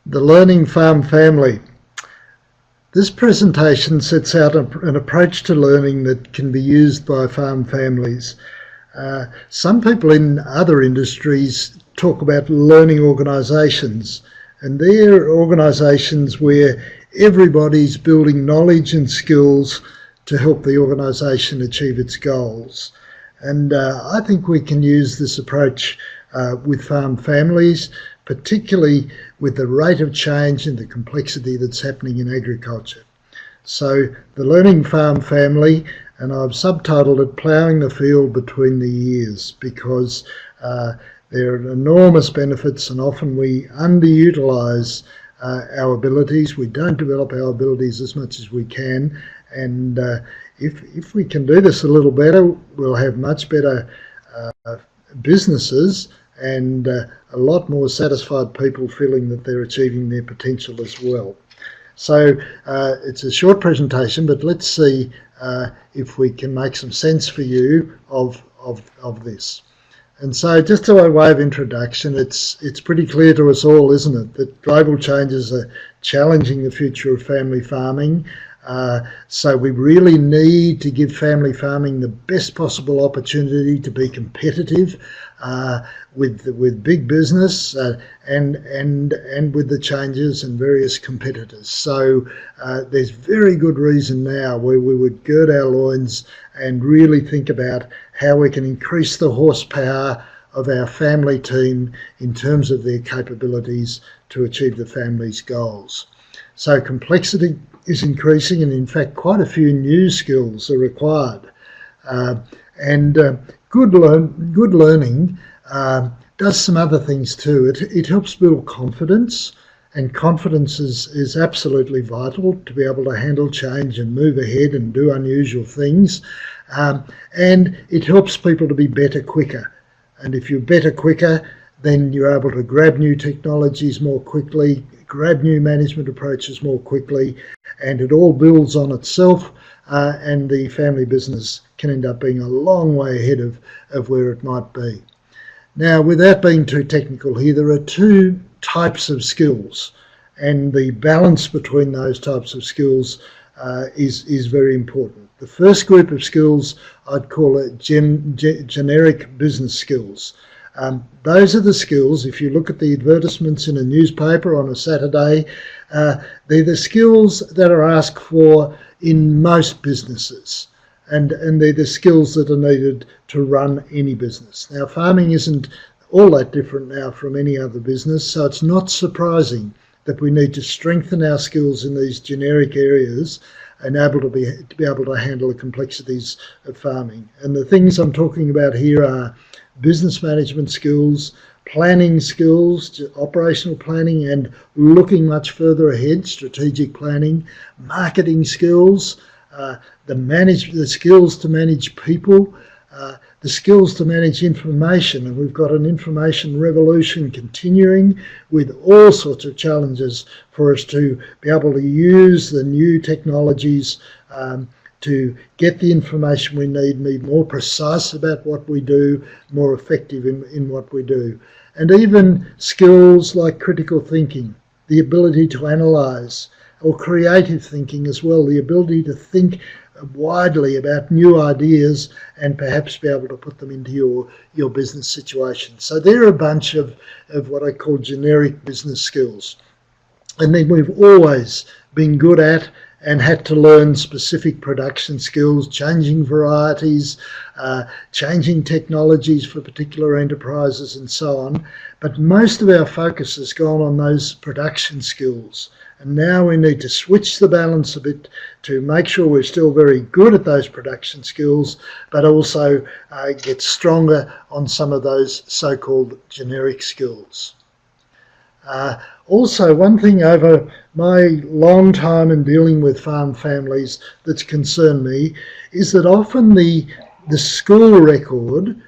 The Learning Farm Family. This presentation sets out an approach to learning that can be used by farm families. Some people in other industries talk about learning organisations, and they're organisations where everybody's building knowledge and skills to help the organisation achieve its goals. And I think we can use this approach with farm families, particularly with the rate of change and the complexity that's happening in agriculture. So the Learning Farm Family, and I've subtitled it Ploughing the Field Between the Years, because there are enormous benefits, and often we underutilise our abilities. We don't develop our abilities as much as we can, and if we can do this a little better, we'll have much better businesses and a lot more satisfied people feeling that they're achieving their potential as well. So it's a short presentation, but let's see if we can make some sense for you of this. And so just by way of introduction, it's pretty clear to us all, isn't it, that global changes are challenging the future of family farming. So we really need to give family farming the best possible opportunity to be competitive with big business and with the changes and various competitors. So there's very good reason now where we would gird our loins and really think about how we can increase the horsepower of our family team in terms of their capabilities to achieve the family's goals. So complexity is increasing, and in fact quite a few new skills are required. Good learning does some other things too. It helps build confidence, and confidence is absolutely vital to be able to handle change and move ahead and do unusual things. And it helps people to be better quicker. And if you're better quicker, then you're able to grab new technologies more quickly, grab new management approaches more quickly, and it all builds on itself, and the family business can end up being a long way ahead of where it might be. Now, without being too technical here, there are two types of skills, and the balance between those types of skills is very important. The first group of skills I'd call it generic business skills. Those are the skills, if you look at the advertisements in a newspaper on a Saturday, they're the skills that are asked for in most businesses, and they're the skills that are needed to run any business. Now, farming isn't all that different now from any other business, so it's not surprising that we need to strengthen our skills in these generic areas and to be able to handle the complexities of farming. And the things I'm talking about here are business management skills, planning skills, operational planning and looking much further ahead, strategic planning, marketing skills, the skills to manage people, the skills to manage information. And we've got an information revolution continuing with all sorts of challenges for us to be able to use the new technologies to get the information we need, be more precise about what we do, more effective in what we do. And even skills like critical thinking, the ability to analyse, or creative thinking as well, the ability to think widely about new ideas and perhaps be able to put them into your business situation. So there are a bunch of what I call generic business skills. And then we've always been good at and had to learn specific production skills, changing varieties, changing technologies for particular enterprises and so on. But most of our focus has gone on those production skills. And now we need to switch the balance a bit to make sure we're still very good at those production skills, but also get stronger on some of those so-called generic skills. Also, one thing over my long time in dealing with farm families that's concerned me is that often the school record,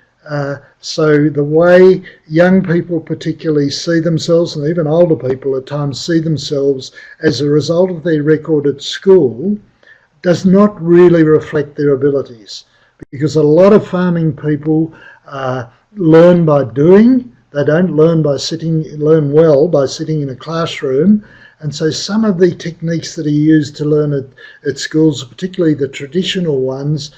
so the way young people particularly see themselves, and even older people at times see themselves as a result of their record at school, does not really reflect their abilities. Because a lot of farming people learn by doing They don't learn well by sitting in a classroom. And so some of the techniques that are used to learn at schools, particularly the traditional ones,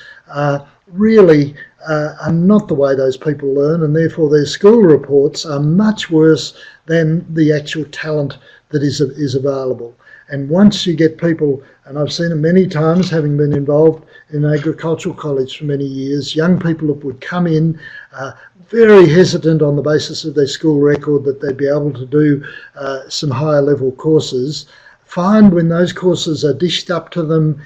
really are not the way those people learn, and therefore their school reports are much worse than the actual talent that is available. And once you get people, and I've seen it many times having been involved in agricultural college for many years, young people that would come in very hesitant on the basis of their school record that they'd be able to do some higher level courses, find when those courses are dished up to them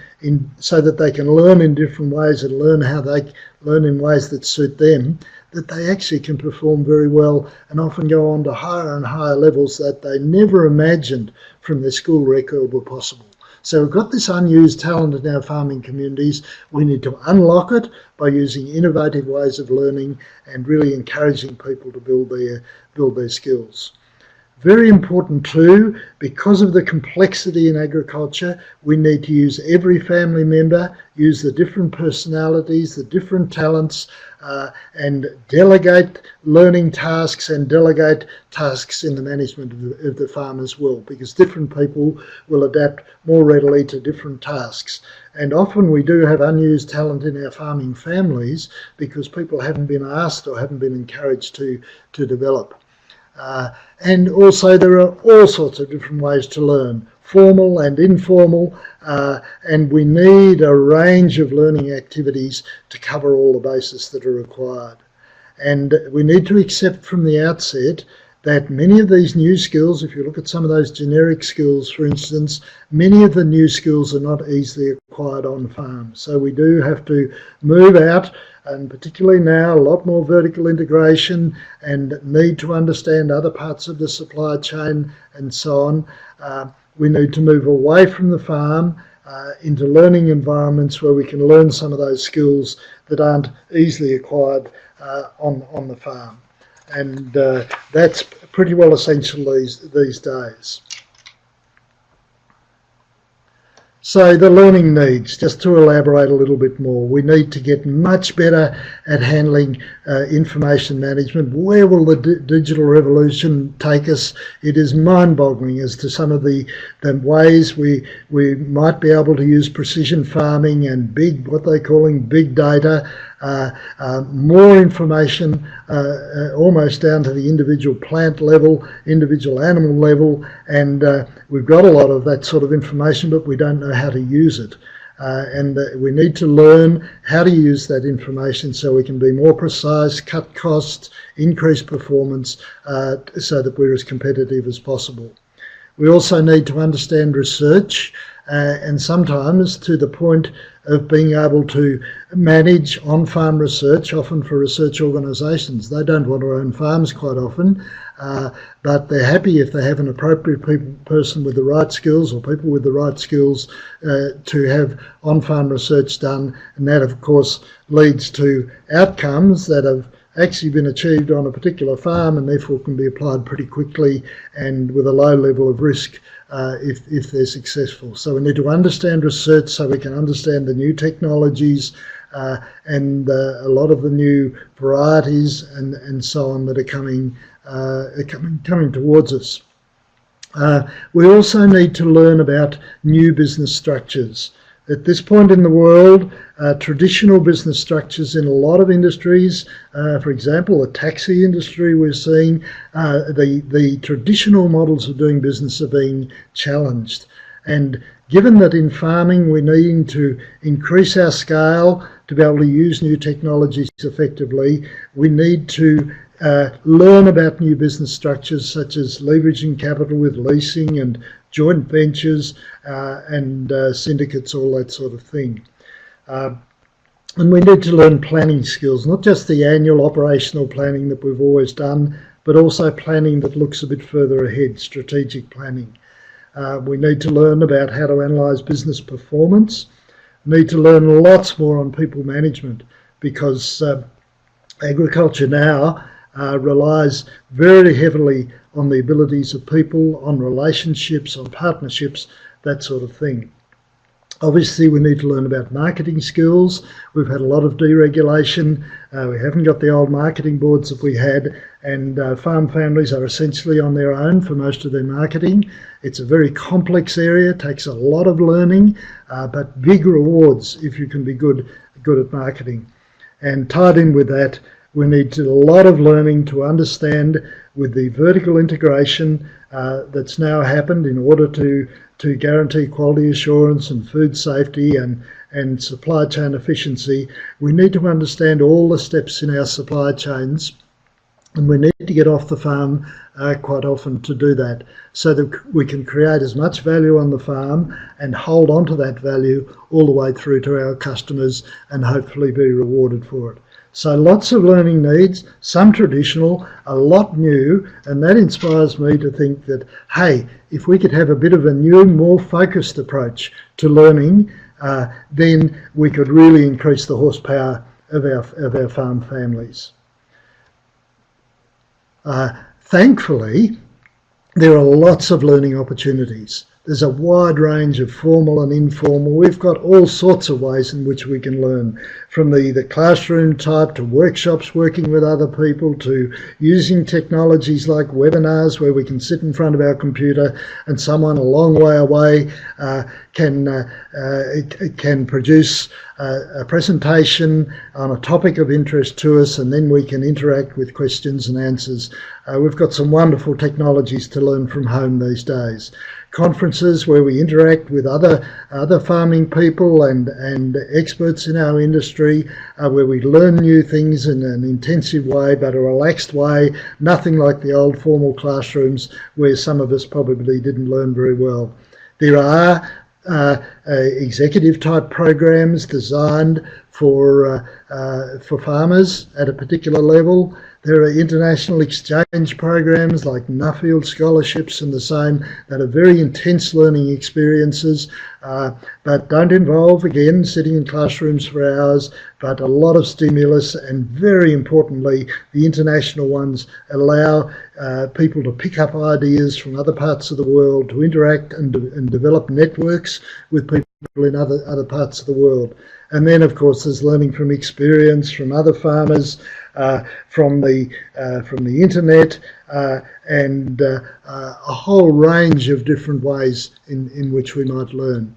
so that they can learn in different ways and learn how they learn in ways that suit them, that they actually can perform very well and often go on to higher and higher levels that they never imagined from their school record were possible. So we've got this unused talent in our farming communities. We need to unlock it by using innovative ways of learning and really encouraging people to build their skills. Very important too, because of the complexity in agriculture, we need to use every family member, use the different personalities, the different talents, and delegate learning tasks and delegate tasks in the management of the farm as well, because different people will adapt more readily to different tasks. And often we do have unused talent in our farming families because people haven't been asked or haven't been encouraged to develop. And also there are all sorts of different ways to learn, formal and informal, and we need a range of learning activities to cover all the bases that are required. And we need to accept from the outset that many of these new skills, if you look at some of those generic skills, for instance, many of the new skills are not easily acquired on farm. So we do have to move out, and particularly now, a lot more vertical integration and need to understand other parts of the supply chain and so on. We need to move away from the farm into learning environments where we can learn some of those skills that aren't easily acquired on the farm. And that's pretty well essential these days. So the learning needs, just to elaborate a little bit more, we need to get much better at handling information management. Where will the digital revolution take us? It is mind-boggling as to some of the ways we might be able to use precision farming and what they're calling big data, more information almost down to the individual plant level, individual animal level, and we've got a lot of that sort of information, but we don't know how to use it. And we need to learn how to use that information so we can be more precise, cut costs, increase performance, so that we're as competitive as possible. We also need to understand research, and sometimes to the point of being able to manage on-farm research, often for research organisations. They don't want to own farms quite often, but they're happy if they have an appropriate person with the right skills or people with the right skills to have on-farm research done, and that of course leads to outcomes that have actually been achieved on a particular farm and therefore can be applied pretty quickly and with a low level of risk if they're successful. So we need to understand research so we can understand the new technologies and a lot of the new varieties and so on that are coming towards us. We also need to learn about new business structures. At this point in the world, traditional business structures in a lot of industries, for example, the taxi industry, we're seeing the traditional models of doing business are being challenged. And given that in farming we're needing to increase our scale to be able to use new technologies effectively, we need to learn about new business structures such as leveraging capital with leasing and joint ventures and syndicates, all that sort of thing. And we need to learn planning skills, not just the annual operational planning that we've always done, but also planning that looks a bit further ahead, strategic planning. We need to learn about how to analyse business performance. We need to learn lots more on people management because agriculture now relies very heavily on the abilities of people, on relationships, on partnerships, that sort of thing. Obviously, we need to learn about marketing skills. We've had a lot of deregulation. We haven't got the old marketing boards that we had, and farm families are essentially on their own for most of their marketing. It's a very complex area, takes a lot of learning, but big rewards if you can be good at marketing. And tied in with that, we need a lot of learning to understand with the vertical integration that's now happened in order to guarantee quality assurance and food safety and supply chain efficiency. We need to understand all the steps in our supply chains, and we need to get off the farm quite often to do that, so that we can create as much value on the farm and hold on to that value all the way through to our customers and hopefully be rewarded for it. So lots of learning needs, some traditional, a lot new, and that inspires me to think that, hey, if we could have a bit of a new, more focused approach to learning, then we could really increase the horsepower of our farm families. Thankfully, there are lots of learning opportunities. There's a wide range of formal and informal. We've got all sorts of ways in which we can learn, from the classroom type to workshops working with other people, to using technologies like webinars where we can sit in front of our computer and someone a long way away can produce a presentation on a topic of interest to us, and then we can interact with questions and answers. We've got some wonderful technologies to learn from home these days. Conferences where we interact with other farming people and experts in our industry, where we learn new things in an intensive way but a relaxed way, nothing like the old formal classrooms where some of us probably didn't learn very well. There are executive type programs designed for farmers at a particular level. There are international exchange programs like Nuffield scholarships and the same that are very intense learning experiences, but don't involve, again, sitting in classrooms for hours, but a lot of stimulus, and very importantly, the international ones allow people to pick up ideas from other parts of the world, to interact and develop networks with people in other parts of the world. And then, of course, there's learning from experience from other farmers, from the internet, and a whole range of different ways in which we might learn.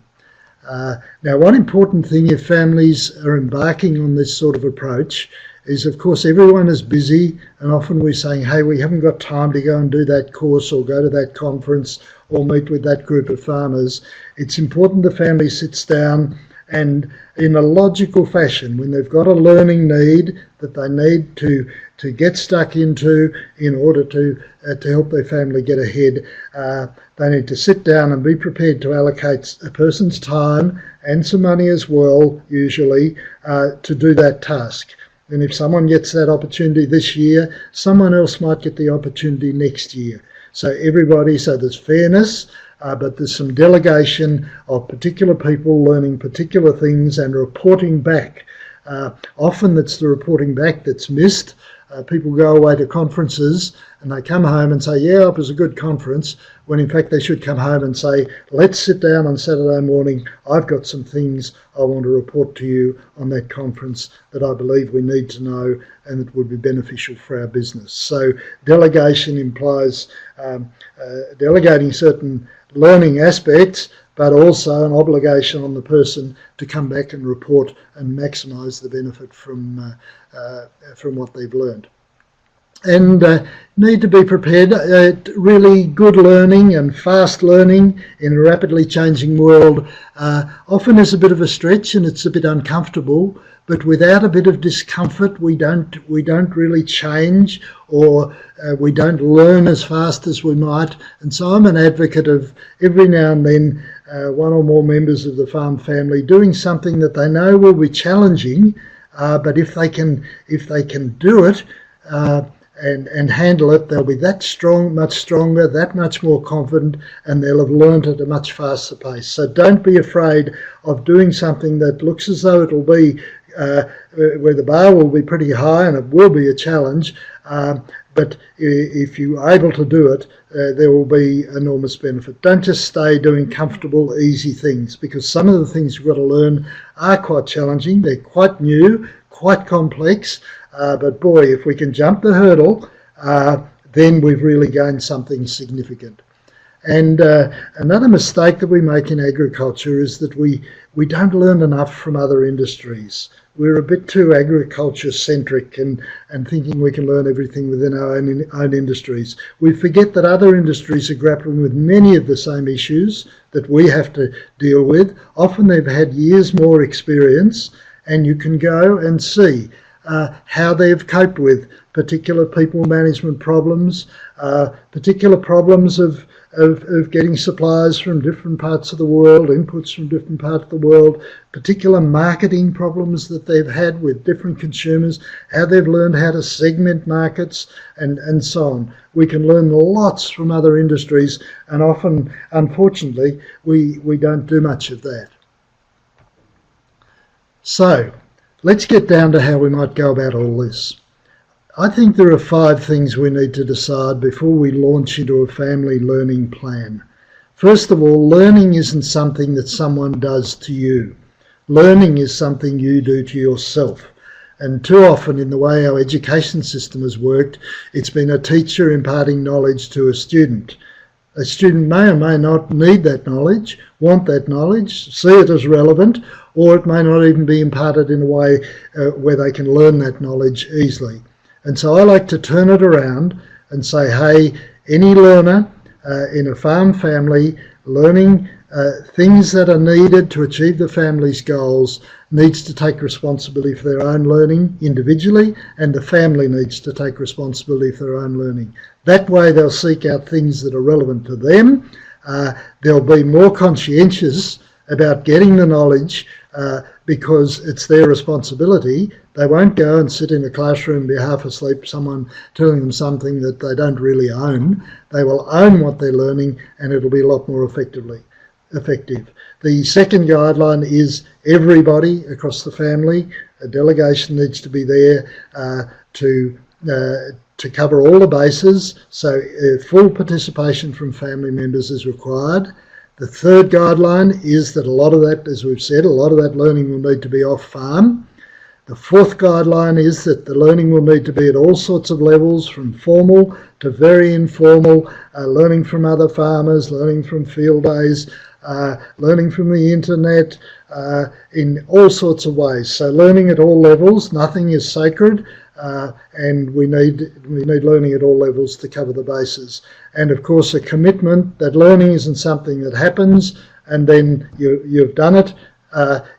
Now, one important thing if families are embarking on this sort of approach is, of course, everyone is busy, and often we're saying, hey, we haven't got time to go and do that course or go to that conference or meet with that group of farmers. It's important the family sits down and in a logical fashion, when they've got a learning need that they need to get stuck into in order to help their family get ahead, they need to sit down and be prepared to allocate a person's time and some money as well, usually, to do that task. And if someone gets that opportunity this year, someone else might get the opportunity next year. So there's fairness, but there's some delegation of particular people learning particular things and reporting back. Often it's the reporting back that's missed. People go away to conferences and they come home and say, yeah, it was a good conference, when in fact they should come home and say, let's sit down on Saturday morning, I've got some things I want to report to you on that conference that I believe we need to know and that would be beneficial for our business. So delegation implies delegating certain learning aspects, but also an obligation on the person to come back and report and maximise the benefit from what they've learned. And need to be prepared. Really good learning and fast learning in a rapidly changing world often is a bit of a stretch and it's a bit uncomfortable, but without a bit of discomfort we don't really change, or we don't learn as fast as we might. And so I'm an advocate of every now and then one or more members of the farm family doing something that they know will be challenging, but if they can do it and handle it, they'll be that strong, much stronger, that much more confident, and they'll have learned at a much faster pace. So don't be afraid of doing something that looks as though it'll be where the bar will be pretty high and it will be a challenge, but if you're able to do it, there will be enormous benefit. Don't just stay doing comfortable, easy things, because some of the things you've got to learn are quite challenging. They're quite new, quite complex, but boy, if we can jump the hurdle, then we've really gained something significant. And another mistake that we make in agriculture is that we don't learn enough from other industries. We're a bit too agriculture-centric and thinking we can learn everything within our own industries. We forget that other industries are grappling with many of the same issues that we have to deal with. Often they've had years more experience, and you can go and see how they've coped with particular people management problems, particular problems of getting supplies from different parts of the world, inputs from different parts of the world, particular marketing problems that they've had with different consumers, how they've learned how to segment markets, and so on. We can learn lots from other industries, and often, unfortunately, we don't do much of that. So, let's get down to how we might go about all this. I think there are 5 things we need to decide before we launch into a family learning plan. First of all, learning isn't something that someone does to you. Learning is something you do to yourself. And too often in the way our education system has worked, it's been a teacher imparting knowledge to a student. A student may or may not need that knowledge, want that knowledge, see it as relevant, or it may not even be imparted in a way where they can learn that knowledge easily. And so I like to turn it around and say, hey, any learner in a farm family learning things that are needed to achieve the family's goals needs to take responsibility for their own learning individually, and the family needs to take responsibility for their own learning. That way they'll seek out things that are relevant to them. They'll be more conscientious about getting the knowledge because it's their responsibility. They won't go and sit in a classroom and be half asleep, someone telling them something that they don't really own. They will own what they're learning, and it'll be a lot more effective. The second guideline is everybody across the family. A delegation needs to be there to cover all the bases, so full participation from family members is required. The third guideline is that a lot of that, as we've said, a lot of that learning will need to be off-farm. The fourth guideline is that the learning will need to be at all sorts of levels, from formal to very informal, learning from other farmers, learning from field days, learning from the internet, in all sorts of ways. So learning at all levels, nothing is sacred, and we need learning at all levels to cover the bases. And of course a commitment that learning isn't something that happens and then you've done it.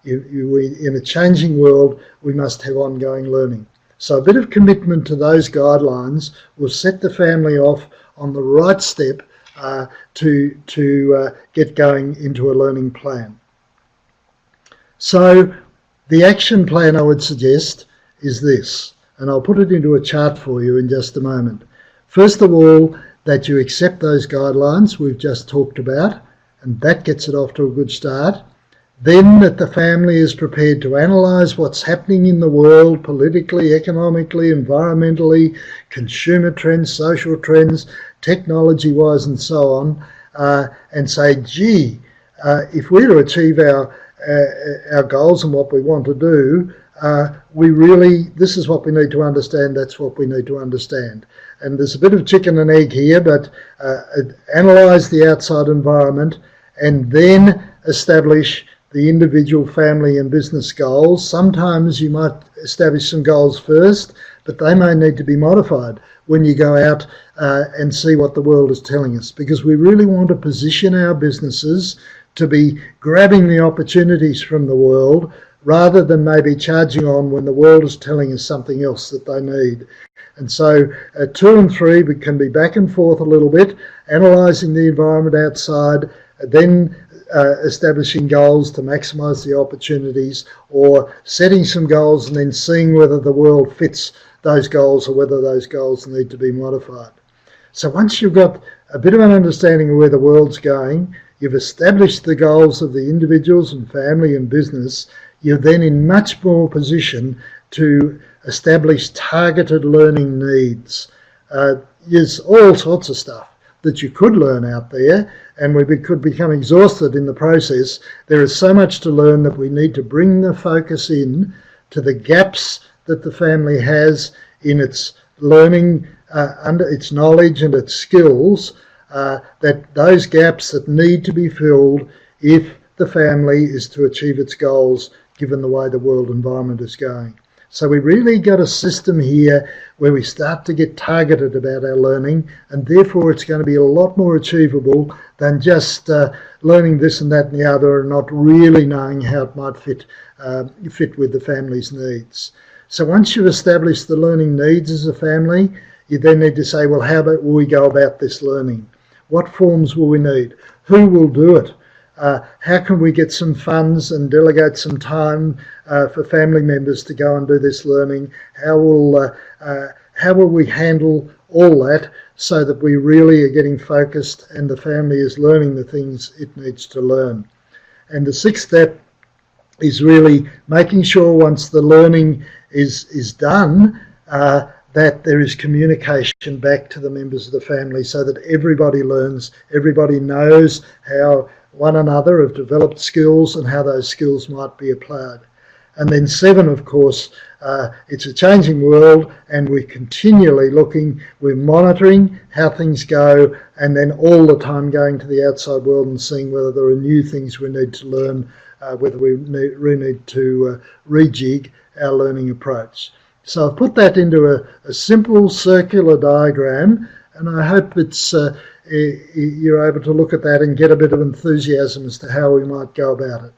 In a changing world, we must have ongoing learning. So a bit of commitment to those guidelines will set the family off on the right step to get going into a learning plan. So the action plan I would suggest is this, and I'll put it into a chart for you in just a moment. First of all, that you accept those guidelines we've just talked about, and that gets it off to a good start. Then that the family is prepared to analyse what's happening in the world, politically, economically, environmentally, consumer trends, social trends, technology-wise and so on, and say, gee, if we're to achieve our goals and what we want to do, this is what we need to understand, that's what we need to understand. And there's a bit of chicken and egg here, but analyse the outside environment and then establish the individual family and business goals. Sometimes you might establish some goals first, but they may need to be modified when you go out and see what the world is telling us, because we really want to position our businesses to be grabbing the opportunities from the world rather than maybe charging on when the world is telling us something else that they need. And so 2 and 3 can be back and forth a little bit, analysing the environment outside, then establishing goals to maximise the opportunities, or setting some goals and then seeing whether the world fits those goals or whether those goals need to be modified. So once you've got a bit of an understanding of where the world's going, you've established the goals of the individuals and family and business, you're then in much more position to establish targeted learning needs. There's all sorts of stuff. that you could learn out there, and we could become exhausted in the process. There is so much to learn that we need to bring the focus in to the gaps that the family has in its learning, under its knowledge and its skills, that those gaps that need to be filled if the family is to achieve its goals given the way the world environment is going. So we really got a system here where we start to get targeted about our learning, and therefore it's going to be a lot more achievable than just learning this and that and the other and not really knowing how it might fit with the family's needs. So once you've established the learning needs as a family, you then need to say, well, how will we go about this learning? What forms will we need? Who will do it? How can we get some funds and delegate some time for family members to go and do this learning? How will we handle all that so that we really are getting focused and the family is learning the things it needs to learn? And the sixth step is really making sure once the learning is done, that there is communication back to the members of the family so that everybody learns, everybody knows how one another have developed skills and how those skills might be applied. And then 7, of course, it's a changing world and we're continually looking, we're monitoring how things go, and then all the time going to the outside world and seeing whether there are new things we need to learn, whether we need to rejig our learning approach. So I've put that into a simple circular diagram, and I hope it's you're able to look at that and get a bit of enthusiasm as to how we might go about it.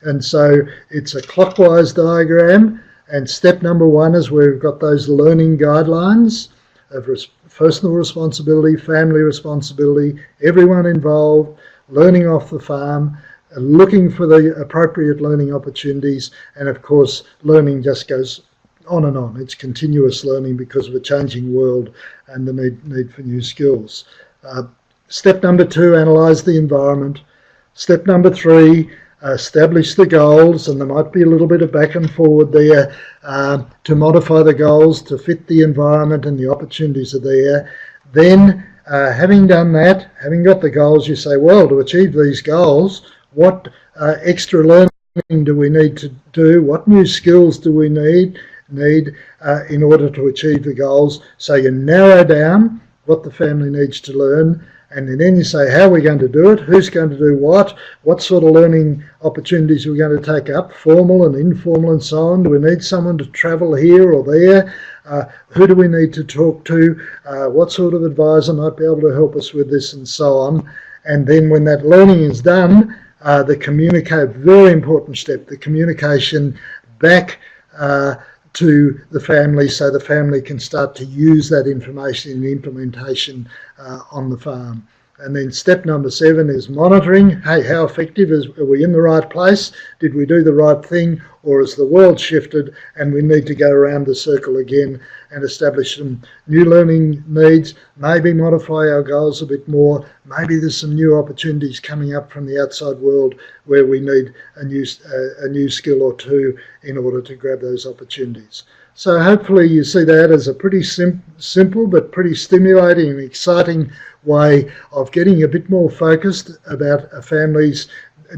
And so it's a clockwise diagram, and step number 1 is where we've got those learning guidelines of personal responsibility, family responsibility, everyone involved, learning off the farm, looking for the appropriate learning opportunities, and of course learning just goes on and on. It's continuous learning because of a changing world and the need for new skills. Step number 2, analyse the environment. Step number 3, establish the goals, and there might be a little bit of back and forward there to modify the goals to fit the environment and the opportunities are there. Then, having done that, having got the goals, you say, well, to achieve these goals, what extra learning do we need to do? What new skills do we need in order to achieve the goals? So you narrow down what the family needs to learn, and then you say, how are we going to do it? Who's going to do what sort of learning opportunities are we going to take up, formal and informal and so on? Do we need someone to travel here or there? Who do we need to talk to? What sort of advisor might be able to help us with this, and so on? And then when that learning is done, very important step, the communication back to the family so the family can start to use that information in implementation on the farm. And then step number 7 is monitoring. Hey, how effective are we in the right place? Did we do the right thing? Or has the world shifted and we need to go around the circle again and establish some new learning needs, maybe modify our goals a bit more, maybe there's some new opportunities coming up from the outside world where we need a new skill or two in order to grab those opportunities. So hopefully you see that as a pretty simple but pretty stimulating and exciting way of getting a bit more focused about a family's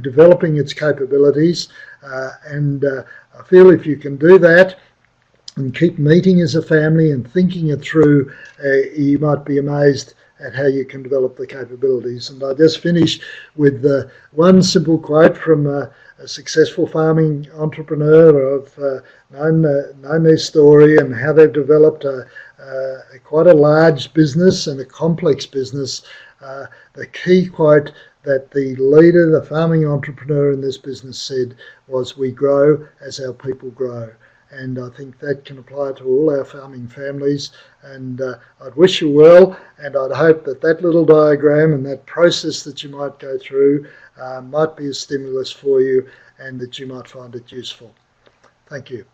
developing its capabilities. And I feel if you can do that and keep meeting as a family and thinking it through, you might be amazed at how you can develop the capabilities. And I just finish with one simple quote from a successful farming entrepreneur. I've known their story and how they've developed quite a large business and a complex business. The key quote that the leader, the farming entrepreneur in this business said was, "We grow as our people grow." And I think that can apply to all our farming families. And I'd wish you well, and I'd hope that that little diagram and that process that you might go through might be a stimulus for you and that you might find it useful. Thank you.